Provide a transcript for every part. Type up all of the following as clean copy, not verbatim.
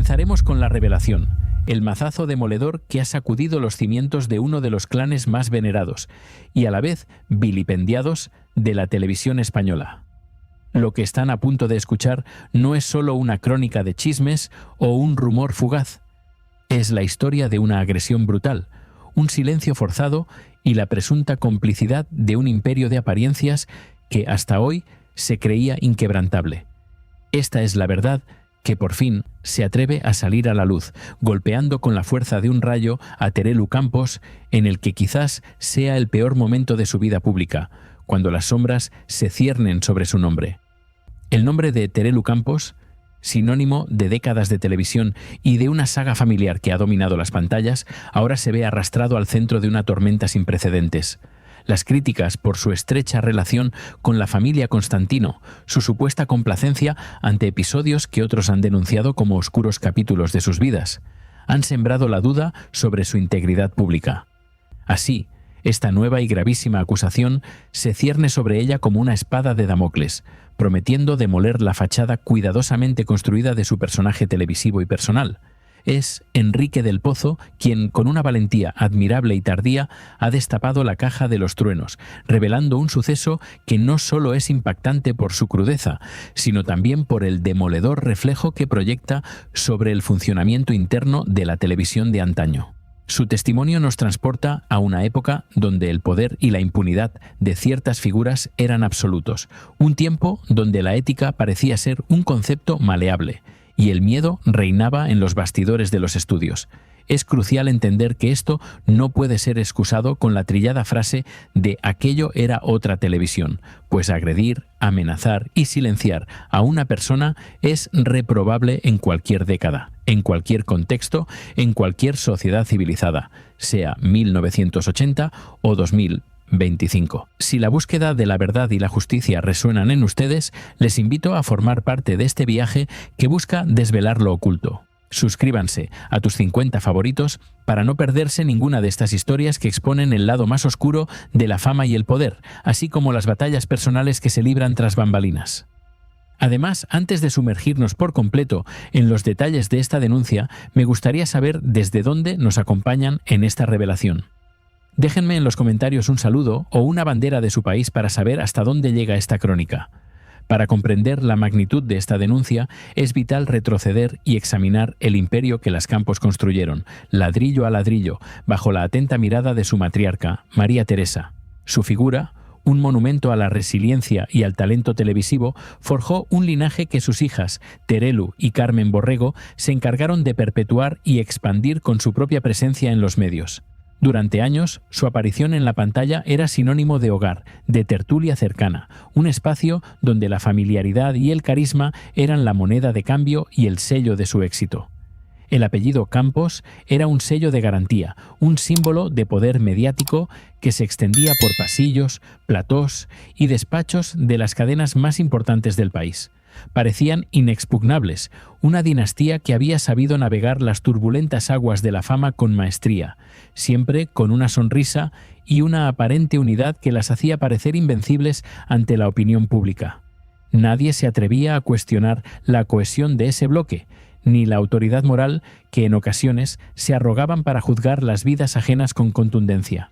Comenzaremos con la revelación, el mazazo demoledor que ha sacudido los cimientos de uno de los clanes más venerados y a la vez vilipendiados de la televisión española. Lo que están a punto de escuchar no es solo una crónica de chismes o un rumor fugaz. Es la historia de una agresión brutal, un silencio forzado y la presunta complicidad de un imperio de apariencias que hasta hoy se creía inquebrantable. Esta es la verdad que por fin se atreve a salir a la luz, golpeando con la fuerza de un rayo a Terelu Campos en el que quizás sea el peor momento de su vida pública, cuando las sombras se ciernen sobre su nombre. El nombre de Terelu Campos, sinónimo de décadas de televisión y de una saga familiar que ha dominado las pantallas, ahora se ve arrastrado al centro de una tormenta sin precedentes. Las críticas por su estrecha relación con la familia Constantino, su supuesta complacencia ante episodios que otros han denunciado como oscuros capítulos de sus vidas, han sembrado la duda sobre su integridad pública. Así, esta nueva y gravísima acusación se cierne sobre ella como una espada de Damocles, prometiendo demoler la fachada cuidadosamente construida de su personaje televisivo y personal. Es Enrique del Pozo quien, con una valentía admirable y tardía, ha destapado la caja de los truenos, revelando un suceso que no solo es impactante por su crudeza, sino también por el demoledor reflejo que proyecta sobre el funcionamiento interno de la televisión de antaño. Su testimonio nos transporta a una época donde el poder y la impunidad de ciertas figuras eran absolutos, un tiempo donde la ética parecía ser un concepto maleable y el miedo reinaba en los bastidores de los estudios. Es crucial entender que esto no puede ser excusado con la trillada frase de aquello era otra televisión, pues agredir, amenazar y silenciar a una persona es reprobable en cualquier década, en cualquier contexto, en cualquier sociedad civilizada, sea 1980 o 2025. Si la búsqueda de la verdad y la justicia resuenan en ustedes, les invito a formar parte de este viaje que busca desvelar lo oculto. Suscríbanse a tus 50 favoritos para no perderse ninguna de estas historias que exponen el lado más oscuro de la fama y el poder, así como las batallas personales que se libran tras bambalinas. Además, antes de sumergirnos por completo en los detalles de esta denuncia, me gustaría saber desde dónde nos acompañan en esta revelación. Déjenme en los comentarios un saludo o una bandera de su país para saber hasta dónde llega esta crónica. Para comprender la magnitud de esta denuncia, es vital retroceder y examinar el imperio que las Campos construyeron, ladrillo a ladrillo, bajo la atenta mirada de su matriarca, María Teresa. Su figura, un monumento a la resiliencia y al talento televisivo, forjó un linaje que sus hijas, Terelu y Carmen Borrego, se encargaron de perpetuar y expandir con su propia presencia en los medios. Durante años, su aparición en la pantalla era sinónimo de hogar, de tertulia cercana, un espacio donde la familiaridad y el carisma eran la moneda de cambio y el sello de su éxito. El apellido Campos era un sello de garantía, un símbolo de poder mediático que se extendía por pasillos, platós y despachos de las cadenas más importantes del país. Parecían inexpugnables, una dinastía que había sabido navegar las turbulentas aguas de la fama con maestría, siempre con una sonrisa y una aparente unidad que las hacía parecer invencibles ante la opinión pública. Nadie se atrevía a cuestionar la cohesión de ese bloque, ni la autoridad moral que en ocasiones se arrogaban para juzgar las vidas ajenas con contundencia.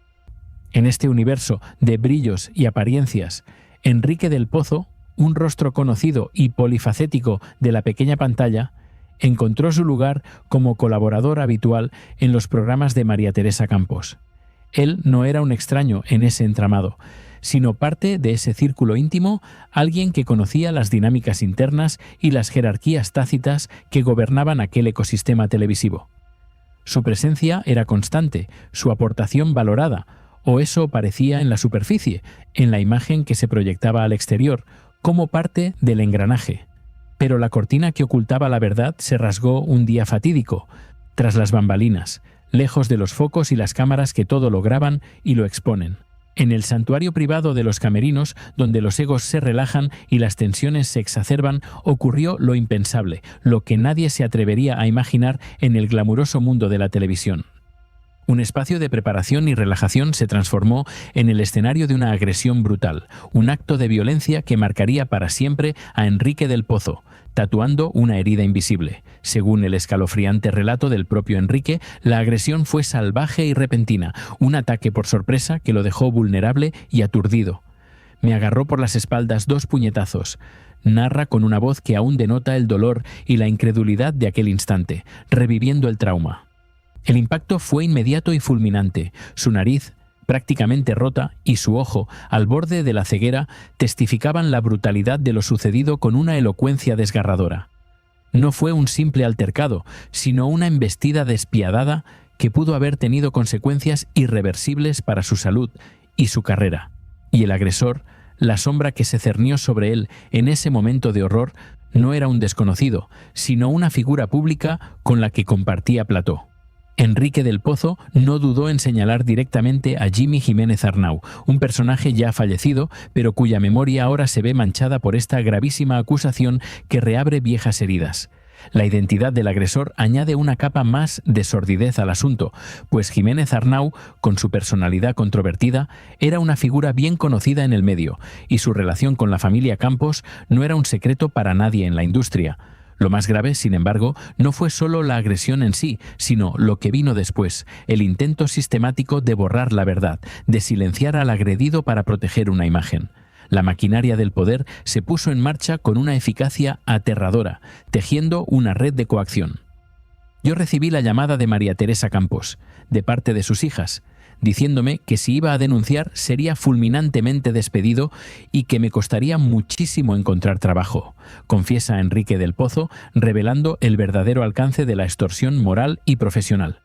En este universo de brillos y apariencias, Enrique del Pozo, un rostro conocido y polifacético de la pequeña pantalla, encontró su lugar como colaborador habitual en los programas de María Teresa Campos. Él no era un extraño en ese entramado, sino parte de ese círculo íntimo, alguien que conocía las dinámicas internas y las jerarquías tácitas que gobernaban aquel ecosistema televisivo. Su presencia era constante, su aportación valorada, o eso parecía en la superficie, en la imagen que se proyectaba al exterior, como parte del engranaje. Pero la cortina que ocultaba la verdad se rasgó un día fatídico, tras las bambalinas, lejos de los focos y las cámaras que todo lo graban y lo exponen. En el santuario privado de los camerinos, donde los egos se relajan y las tensiones se exacerban, ocurrió lo impensable, lo que nadie se atrevería a imaginar en el glamuroso mundo de la televisión. Un espacio de preparación y relajación se transformó en el escenario de una agresión brutal, un acto de violencia que marcaría para siempre a Enrique del Pozo, tatuando una herida invisible. Según el escalofriante relato del propio Enrique, la agresión fue salvaje y repentina, un ataque por sorpresa que lo dejó vulnerable y aturdido. Me agarró por las espaldas 2 puñetazos. Narra con una voz que aún denota el dolor y la incredulidad de aquel instante, reviviendo el trauma. El impacto fue inmediato y fulminante. Su nariz, prácticamente rota, y su ojo, al borde de la ceguera, testificaban la brutalidad de lo sucedido con una elocuencia desgarradora. No fue un simple altercado, sino una embestida despiadada que pudo haber tenido consecuencias irreversibles para su salud y su carrera. Y el agresor, la sombra que se cernió sobre él en ese momento de horror, no era un desconocido, sino una figura pública con la que compartía plató. Enrique del Pozo no dudó en señalar directamente a Jimmy Jiménez Arnau, un personaje ya fallecido, pero cuya memoria ahora se ve manchada por esta gravísima acusación que reabre viejas heridas. La identidad del agresor añade una capa más de sordidez al asunto, pues Jiménez Arnau, con su personalidad controvertida, era una figura bien conocida en el medio, y su relación con la familia Campos no era un secreto para nadie en la industria. Lo más grave, sin embargo, no fue solo la agresión en sí, sino lo que vino después, el intento sistemático de borrar la verdad, de silenciar al agredido para proteger una imagen. La maquinaria del poder se puso en marcha con una eficacia aterradora, tejiendo una red de coacción. Yo recibí la llamada de María Teresa Campos, de parte de sus hijas, diciéndome que si iba a denunciar sería fulminantemente despedido y que me costaría muchísimo encontrar trabajo, confiesa Enrique del Pozo, revelando el verdadero alcance de la extorsión moral y profesional.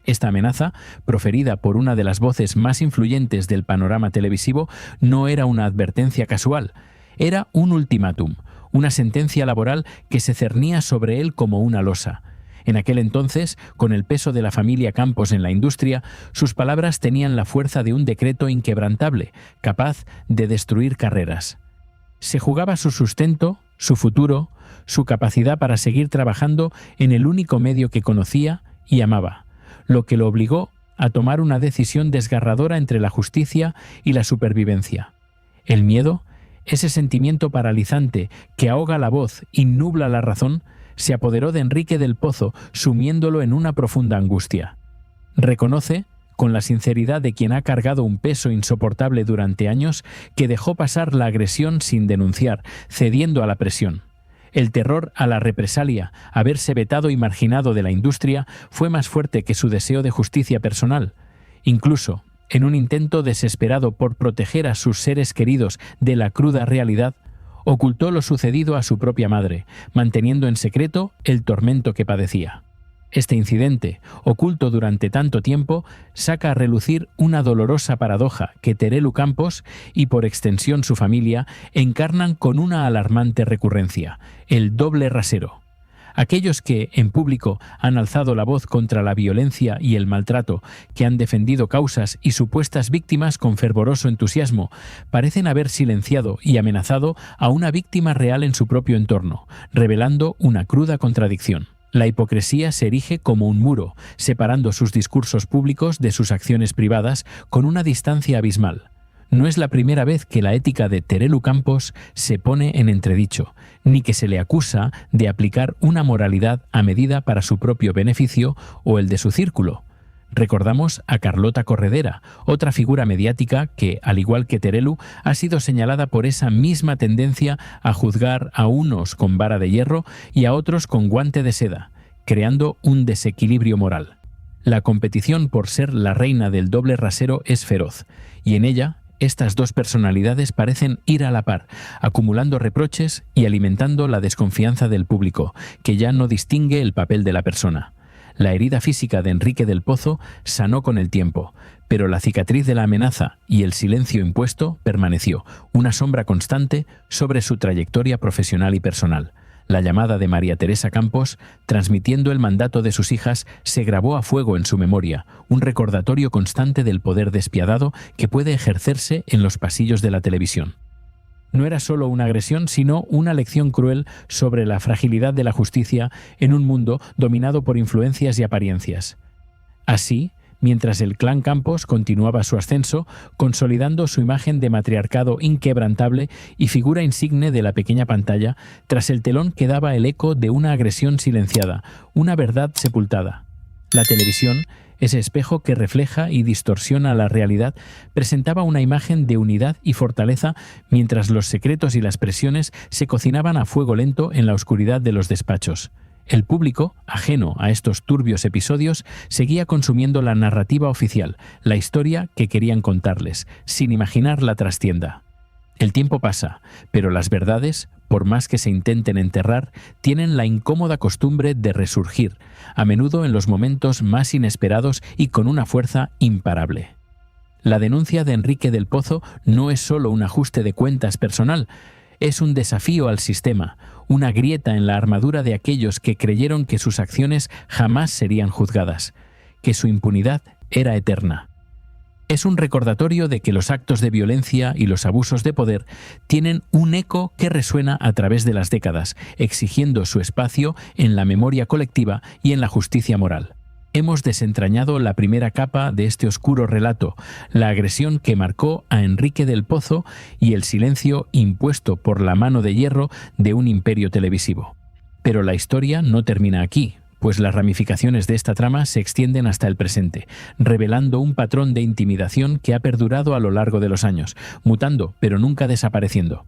Esta amenaza, proferida por una de las voces más influyentes del panorama televisivo, no era una advertencia casual, era un ultimátum, una sentencia laboral que se cernía sobre él como una losa. En aquel entonces, con el peso de la familia Campos en la industria, sus palabras tenían la fuerza de un decreto inquebrantable, capaz de destruir carreras. Se jugaba su sustento, su futuro, su capacidad para seguir trabajando en el único medio que conocía y amaba, lo que lo obligó a tomar una decisión desgarradora entre la justicia y la supervivencia. El miedo, ese sentimiento paralizante que ahoga la voz y nubla la razón, se apoderó de Enrique del Pozo, sumiéndolo en una profunda angustia. Reconoce, con la sinceridad de quien ha cargado un peso insoportable durante años, que dejó pasar la agresión sin denunciar, cediendo a la presión. El terror a la represalia, haberse vetado y marginado de la industria, fue más fuerte que su deseo de justicia personal. Incluso, en un intento desesperado por proteger a sus seres queridos de la cruda realidad, ocultó lo sucedido a su propia madre, manteniendo en secreto el tormento que padecía. Este incidente, oculto durante tanto tiempo, saca a relucir una dolorosa paradoja que Terelu Campos, y por extensión su familia, encarnan con una alarmante recurrencia: el doble rasero. Aquellos que, en público, han alzado la voz contra la violencia y el maltrato, que han defendido causas y supuestas víctimas con fervoroso entusiasmo, parecen haber silenciado y amenazado a una víctima real en su propio entorno, revelando una cruda contradicción. La hipocresía se erige como un muro, separando sus discursos públicos de sus acciones privadas con una distancia abismal. No es la primera vez que la ética de Terelu Campos se pone en entredicho, ni que se le acusa de aplicar una moralidad a medida para su propio beneficio o el de su círculo. Recordamos a Carlota Corredera, otra figura mediática que, al igual que Terelu, ha sido señalada por esa misma tendencia a juzgar a unos con vara de hierro y a otros con guante de seda, creando un desequilibrio moral. La competición por ser la reina del doble rasero es feroz, y en ella estas dos personalidades parecen ir a la par, acumulando reproches y alimentando la desconfianza del público, que ya no distingue el papel de la persona. La herida física de Enrique del Pozo sanó con el tiempo, pero la cicatriz de la amenaza y el silencio impuesto permaneció, una sombra constante sobre su trayectoria profesional y personal. La llamada de María Teresa Campos, transmitiendo el mandato de sus hijas, se grabó a fuego en su memoria, un recordatorio constante del poder despiadado que puede ejercerse en los pasillos de la televisión. No era solo una agresión, sino una lección cruel sobre la fragilidad de la justicia en un mundo dominado por influencias y apariencias. Así, mientras el clan Campos continuaba su ascenso, consolidando su imagen de matriarcado inquebrantable y figura insigne de la pequeña pantalla. Tras el telón quedaba el eco de una agresión silenciada, una verdad sepultada. La televisión, ese espejo que refleja y distorsiona la realidad, presentaba una imagen de unidad y fortaleza mientras los secretos y las presiones se cocinaban a fuego lento en la oscuridad de los despachos. El público, ajeno a estos turbios episodios, seguía consumiendo la narrativa oficial, la historia que querían contarles, sin imaginar la trastienda. El tiempo pasa, pero las verdades, por más que se intenten enterrar, tienen la incómoda costumbre de resurgir, a menudo en los momentos más inesperados y con una fuerza imparable. La denuncia de Enrique del Pozo no es solo un ajuste de cuentas personal, es un desafío al sistema, una grieta en la armadura de aquellos que creyeron que sus acciones jamás serían juzgadas, que su impunidad era eterna. Es un recordatorio de que los actos de violencia y los abusos de poder tienen un eco que resuena a través de las décadas, exigiendo su espacio en la memoria colectiva y en la justicia moral. Hemos desentrañado la primera capa de este oscuro relato, la agresión que marcó a Enrique del Pozo y el silencio impuesto por la mano de hierro de un imperio televisivo. Pero la historia no termina aquí, pues las ramificaciones de esta trama se extienden hasta el presente, revelando un patrón de intimidación que ha perdurado a lo largo de los años, mutando pero nunca desapareciendo.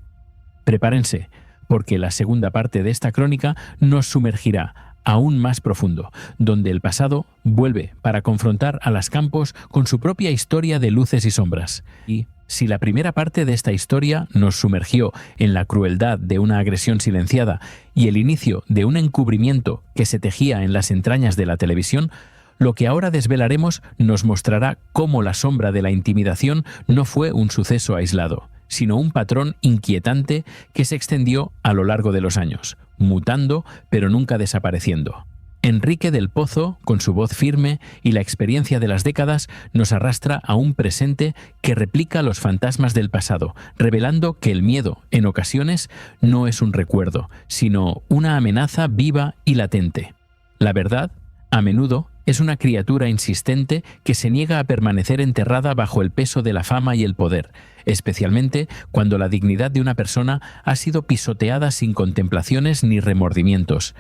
Prepárense, porque la segunda parte de esta crónica nos sumergirá aún más profundo, donde el pasado vuelve para confrontar a las Campos con su propia historia de luces y sombras. Y si la primera parte de esta historia nos sumergió en la crueldad de una agresión silenciada y el inicio de un encubrimiento que se tejía en las entrañas de la televisión, lo que ahora desvelaremos nos mostrará cómo la sombra de la intimidación no fue un suceso aislado, sino un patrón inquietante que se extendió a lo largo de los años, mutando pero nunca desapareciendo. Enrique del Pozo, con su voz firme y la experiencia de las décadas, nos arrastra a un presente que replica los fantasmas del pasado, revelando que el miedo, en ocasiones, no es un recuerdo, sino una amenaza viva y latente. La verdad, a menudo, es una criatura insistente que se niega a permanecer enterrada bajo el peso de la fama y el poder, especialmente cuando la dignidad de una persona ha sido pisoteada sin contemplaciones ni remordimientos.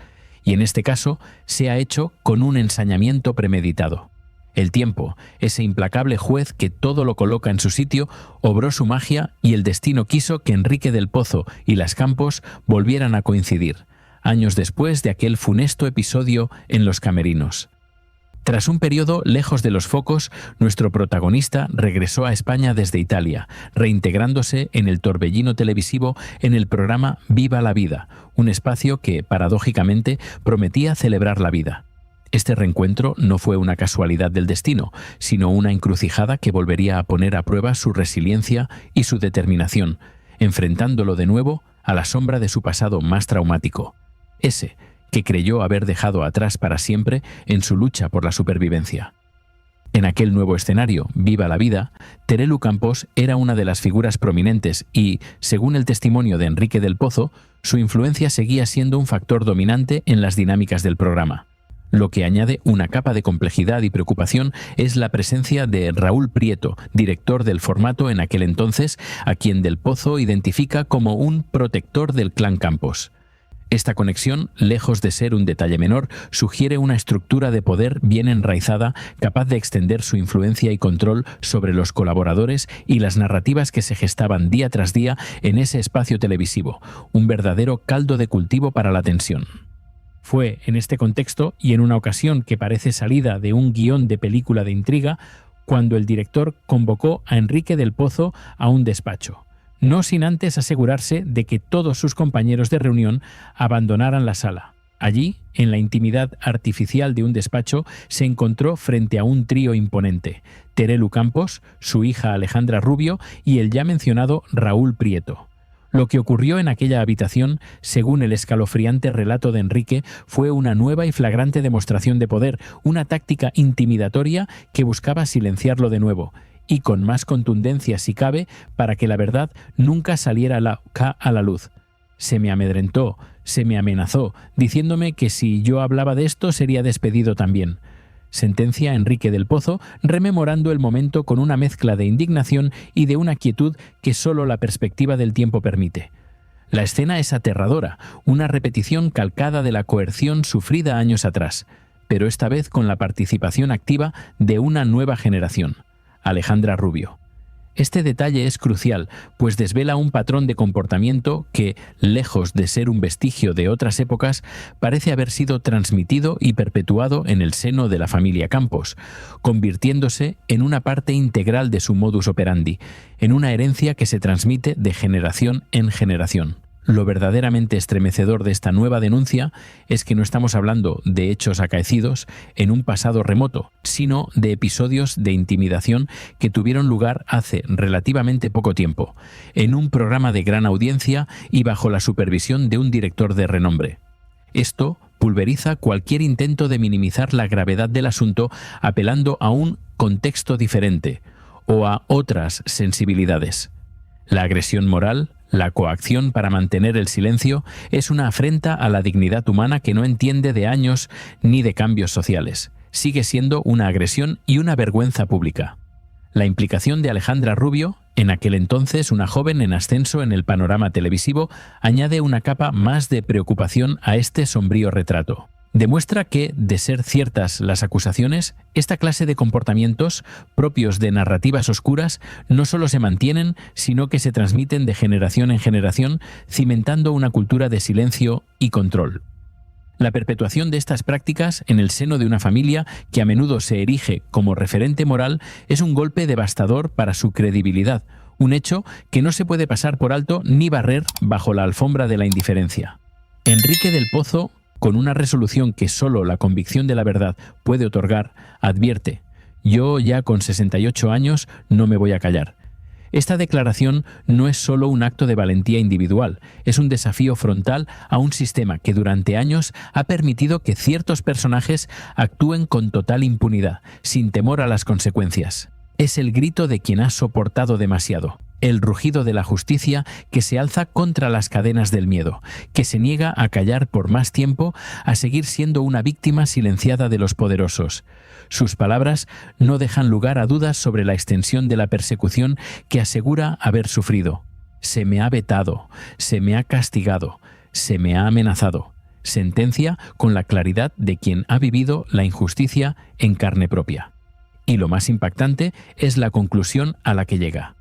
Y en este caso se ha hecho con un ensañamiento premeditado. El tiempo, ese implacable juez que todo lo coloca en su sitio, obró su magia y el destino quiso que Enrique del Pozo y las Campos volvieran a coincidir, años después de aquel funesto episodio en los camerinos. Tras un periodo lejos de los focos, nuestro protagonista regresó a España desde Italia, reintegrándose en el torbellino televisivo en el programa Viva la Vida, un espacio que, paradójicamente, prometía celebrar la vida. Este reencuentro no fue una casualidad del destino, sino una encrucijada que volvería a poner a prueba su resiliencia y su determinación, enfrentándolo de nuevo a la sombra de su pasado más traumático, ese que creyó haber dejado atrás para siempre en su lucha por la supervivencia. En aquel nuevo escenario, Viva la Vida, Terelu Campos era una de las figuras prominentes y, según el testimonio de Enrique del Pozo, su influencia seguía siendo un factor dominante en las dinámicas del programa. Lo que añade una capa de complejidad y preocupación es la presencia de Raúl Prieto, director del formato en aquel entonces, a quien del Pozo identifica como un protector del clan Campos. Esta conexión, lejos de ser un detalle menor, sugiere una estructura de poder bien enraizada, capaz de extender su influencia y control sobre los colaboradores y las narrativas que se gestaban día tras día en ese espacio televisivo, un verdadero caldo de cultivo para la tensión. Fue en este contexto, y en una ocasión que parece salida de un guión de película de intriga, cuando el director convocó a Enrique del Pozo a un despacho, no sin antes asegurarse de que todos sus compañeros de reunión abandonaran la sala. Allí, en la intimidad artificial de un despacho, se encontró frente a un trío imponente: Terelu Campos, su hija Alejandra Rubio y el ya mencionado Raúl Prieto. Lo que ocurrió en aquella habitación, según el escalofriante relato de Enrique, fue una nueva y flagrante demostración de poder, una táctica intimidatoria que buscaba silenciarlo de nuevo, y con más contundencia si cabe, para que la verdad nunca saliera a la luz. Se me amedrentó, se me amenazó, diciéndome que si yo hablaba de esto sería despedido también. sentencia Enrique del Pozo, rememorando el momento con una mezcla de indignación y de una quietud que solo la perspectiva del tiempo permite. La escena es aterradora, una repetición calcada de la coerción sufrida años atrás, pero esta vez con la participación activa de una nueva generación, Alejandra Rubio. Este detalle es crucial, pues desvela un patrón de comportamiento que, lejos de ser un vestigio de otras épocas, parece haber sido transmitido y perpetuado en el seno de la familia Campos, convirtiéndose en una parte integral de su modus operandi, en una herencia que se transmite de generación en generación. Lo verdaderamente estremecedor de esta nueva denuncia es que no estamos hablando de hechos acaecidos en un pasado remoto, sino de episodios de intimidación que tuvieron lugar hace relativamente poco tiempo, en un programa de gran audiencia y bajo la supervisión de un director de renombre. Esto pulveriza cualquier intento de minimizar la gravedad del asunto apelando a un contexto diferente o a otras sensibilidades. La agresión moral, la coacción para mantener el silencio, es una afrenta a la dignidad humana que no entiende de años ni de cambios sociales. Sigue siendo una agresión y una vergüenza pública. La implicación de Alejandra Rubio, en aquel entonces una joven en ascenso en el panorama televisivo, añade una capa más de preocupación a este sombrío retrato. Demuestra que, de ser ciertas las acusaciones, esta clase de comportamientos, propios de narrativas oscuras, no solo se mantienen, sino que se transmiten de generación en generación, cimentando una cultura de silencio y control. La perpetuación de estas prácticas en el seno de una familia que a menudo se erige como referente moral es un golpe devastador para su credibilidad, un hecho que no se puede pasar por alto ni barrer bajo la alfombra de la indiferencia. Enrique del Pozo, con una resolución que solo la convicción de la verdad puede otorgar, advierte: «Yo ya con 68 años no me voy a callar». Esta declaración no es solo un acto de valentía individual, es un desafío frontal a un sistema que durante años ha permitido que ciertos personajes actúen con total impunidad, sin temor a las consecuencias. Es el grito de quien ha soportado demasiado, el rugido de la justicia que se alza contra las cadenas del miedo, que se niega a callar por más tiempo, a seguir siendo una víctima silenciada de los poderosos. Sus palabras no dejan lugar a dudas sobre la extensión de la persecución que asegura haber sufrido. Se me ha vetado, se me ha castigado, se me ha amenazado. Sentencia con la claridad de quien ha vivido la injusticia en carne propia. Y lo más impactante es la conclusión a la que llega.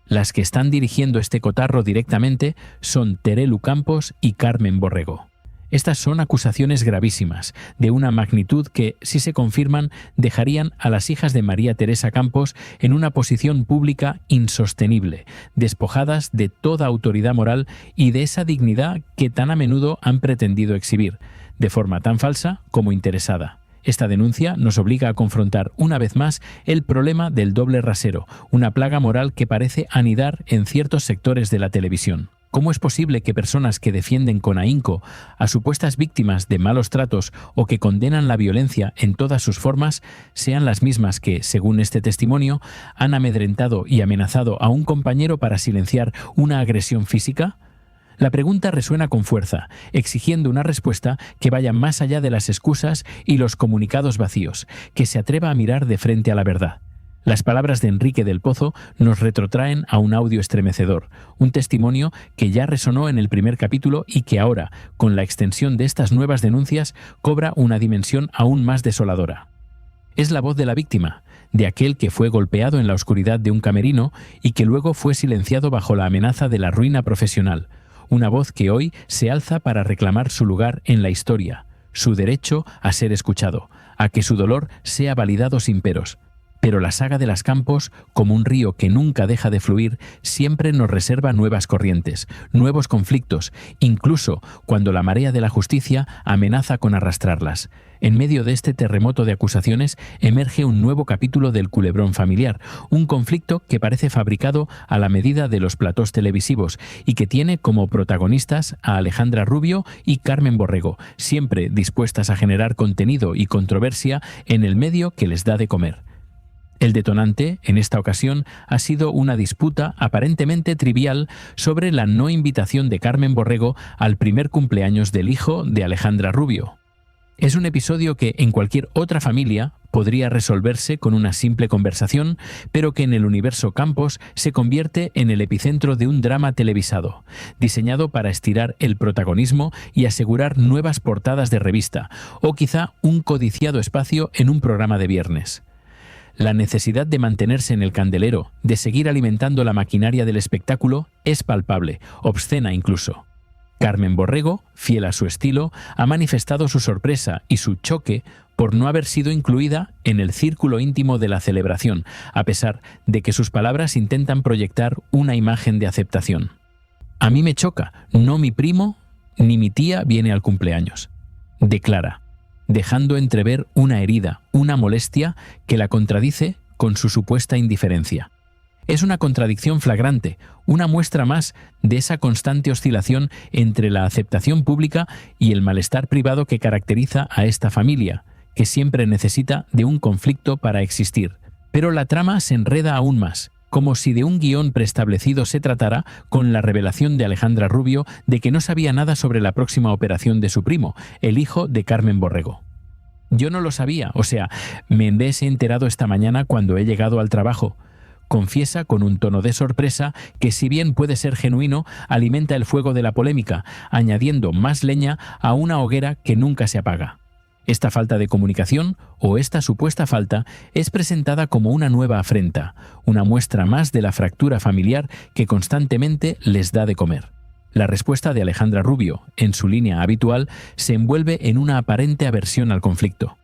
Las que están dirigiendo este cotarro directamente son Terelu Campos y Carmen Borrego. Estas son acusaciones gravísimas, de una magnitud que, si se confirman, dejarían a las hijas de María Teresa Campos en una posición pública insostenible, despojadas de toda autoridad moral y de esa dignidad que tan a menudo han pretendido exhibir, de forma tan falsa como interesada. Esta denuncia nos obliga a confrontar una vez más el problema del doble rasero, una plaga moral que parece anidar en ciertos sectores de la televisión. ¿Cómo es posible que personas que defienden con ahínco a supuestas víctimas de malos tratos o que condenan la violencia en todas sus formas sean las mismas que, según este testimonio, han amedrentado y amenazado a un compañero para silenciar una agresión física? La pregunta resuena con fuerza, exigiendo una respuesta que vaya más allá de las excusas y los comunicados vacíos, que se atreva a mirar de frente a la verdad. Las palabras de Enrique del Pozo nos retrotraen a un audio estremecedor, un testimonio que ya resonó en el primer capítulo y que ahora, con la extensión de estas nuevas denuncias, cobra una dimensión aún más desoladora. Es la voz de la víctima, de aquel que fue golpeado en la oscuridad de un camerino y que luego fue silenciado bajo la amenaza de la ruina profesional. Una voz que hoy se alza para reclamar su lugar en la historia, su derecho a ser escuchado, a que su dolor sea validado sin peros. Pero la saga de las Campos, como un río que nunca deja de fluir, siempre nos reserva nuevas corrientes, nuevos conflictos, incluso cuando la marea de la justicia amenaza con arrastrarlas. En medio de este terremoto de acusaciones emerge un nuevo capítulo del culebrón familiar, un conflicto que parece fabricado a la medida de los platós televisivos y que tiene como protagonistas a Alejandra Rubio y Carmen Borrego, siempre dispuestas a generar contenido y controversia en el medio que les da de comer. El detonante, en esta ocasión, ha sido una disputa aparentemente trivial sobre la no invitación de Carmen Borrego al primer cumpleaños del hijo de Alejandra Rubio. Es un episodio que, en cualquier otra familia, podría resolverse con una simple conversación, pero que en el universo Campos se convierte en el epicentro de un drama televisado, diseñado para estirar el protagonismo y asegurar nuevas portadas de revista, o quizá un codiciado espacio en un programa de viernes. La necesidad de mantenerse en el candelero, de seguir alimentando la maquinaria del espectáculo, es palpable, obscena incluso. Carmen Borrego, fiel a su estilo, ha manifestado su sorpresa y su choque por no haber sido incluida en el círculo íntimo de la celebración, a pesar de que sus palabras intentan proyectar una imagen de aceptación. A mí me choca, no mi primo ni mi tía viene al cumpleaños, declara, dejando entrever una herida, una molestia que la contradice con su supuesta indiferencia. Es una contradicción flagrante, una muestra más de esa constante oscilación entre la aceptación pública y el malestar privado que caracteriza a esta familia, que siempre necesita de un conflicto para existir. Pero la trama se enreda aún más, como si de un guión preestablecido se tratara, con la revelación de Alejandra Rubio de que no sabía nada sobre la próxima operación de su primo, el hijo de Carmen Borrego. Yo no lo sabía, me he enterado esta mañana cuando he llegado al trabajo. Confiesa con un tono de sorpresa que, si bien puede ser genuino, alimenta el fuego de la polémica, añadiendo más leña a una hoguera que nunca se apaga. Esta falta de comunicación, o esta supuesta falta, es presentada como una nueva afrenta, una muestra más de la fractura familiar que constantemente les da de comer. La respuesta de Alejandra Rubio, en su línea habitual, se envuelve en una aparente aversión al conflicto.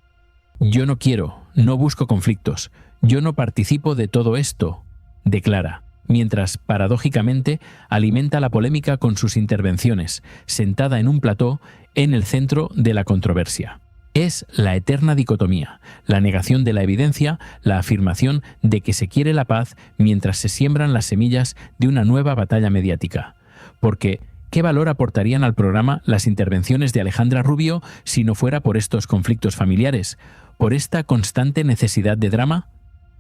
Yo no quiero, no busco conflictos, yo no participo de todo esto, declara, mientras, paradójicamente, alimenta la polémica con sus intervenciones, sentada en un plató en el centro de la controversia. Es la eterna dicotomía, la negación de la evidencia, la afirmación de que se quiere la paz mientras se siembran las semillas de una nueva batalla mediática. Porque, ¿qué valor aportarían al programa las intervenciones de Alejandra Rubio si no fuera por estos conflictos familiares, por esta constante necesidad de drama?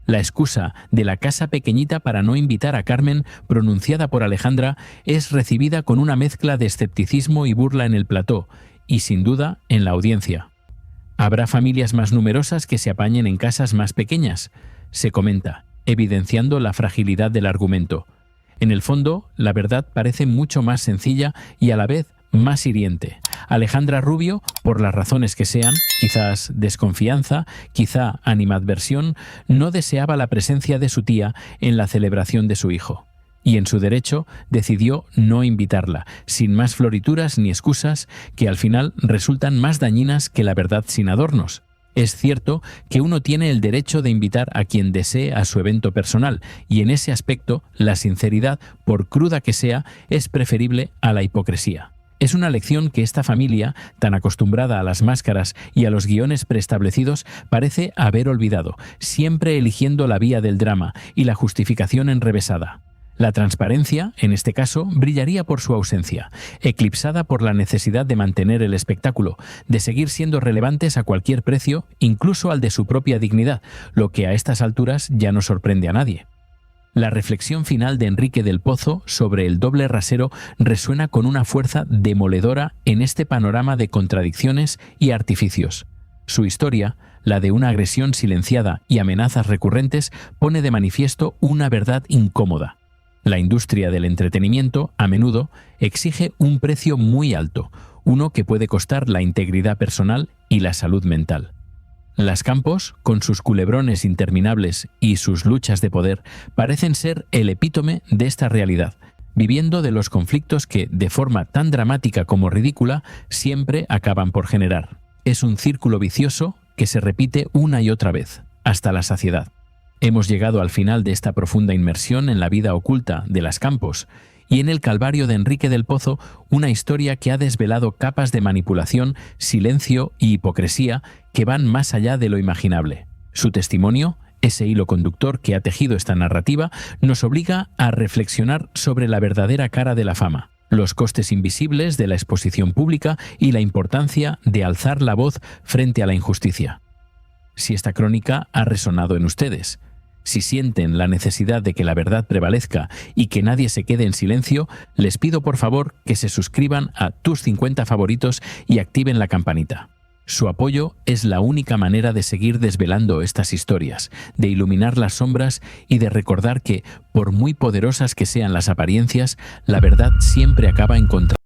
La excusa de la casa pequeñita para no invitar a Carmen, pronunciada por Alejandra, es recibida con una mezcla de escepticismo y burla en el plató, y sin duda en la audiencia. ¿Habrá familias más numerosas que se apañen en casas más pequeñas?, se comenta, evidenciando la fragilidad del argumento. En el fondo, la verdad parece mucho más sencilla y a la vez más hiriente. Alejandra Rubio, por las razones que sean, quizás desconfianza, quizá animadversión, no deseaba la presencia de su tía en la celebración de su hijo. Y en su derecho decidió no invitarla, sin más florituras ni excusas que al final resultan más dañinas que la verdad sin adornos. Es cierto que uno tiene el derecho de invitar a quien desee a su evento personal, y en ese aspecto la sinceridad, por cruda que sea, es preferible a la hipocresía. Es una lección que esta familia, tan acostumbrada a las máscaras y a los guiones preestablecidos, parece haber olvidado, siempre eligiendo la vía del drama y la justificación enrevesada. La transparencia, en este caso, brillaría por su ausencia, eclipsada por la necesidad de mantener el espectáculo, de seguir siendo relevantes a cualquier precio, incluso al de su propia dignidad, lo que a estas alturas ya no sorprende a nadie. La reflexión final de Enrique del Pozo sobre el doble rasero resuena con una fuerza demoledora en este panorama de contradicciones y artificios. Su historia, la de una agresión silenciada y amenazas recurrentes, pone de manifiesto una verdad incómoda. La industria del entretenimiento, a menudo, exige un precio muy alto, uno que puede costar la integridad personal y la salud mental. Las Campos, con sus culebrones interminables y sus luchas de poder, parecen ser el epítome de esta realidad, viviendo de los conflictos que, de forma tan dramática como ridícula, siempre acaban por generar. Es un círculo vicioso que se repite una y otra vez, hasta la saciedad. Hemos llegado al final de esta profunda inmersión en la vida oculta de Las Campos, y en el calvario de Enrique del Pozo, una historia que ha desvelado capas de manipulación, silencio y hipocresía que van más allá de lo imaginable. Su testimonio, ese hilo conductor que ha tejido esta narrativa, nos obliga a reflexionar sobre la verdadera cara de la fama, los costes invisibles de la exposición pública y la importancia de alzar la voz frente a la injusticia. Si esta crónica ha resonado en ustedes, si sienten la necesidad de que la verdad prevalezca y que nadie se quede en silencio, les pido por favor que se suscriban a Tus 50 favoritos y activen la campanita. Su apoyo es la única manera de seguir desvelando estas historias, de iluminar las sombras y de recordar que, por muy poderosas que sean las apariencias, la verdad siempre acaba encontrando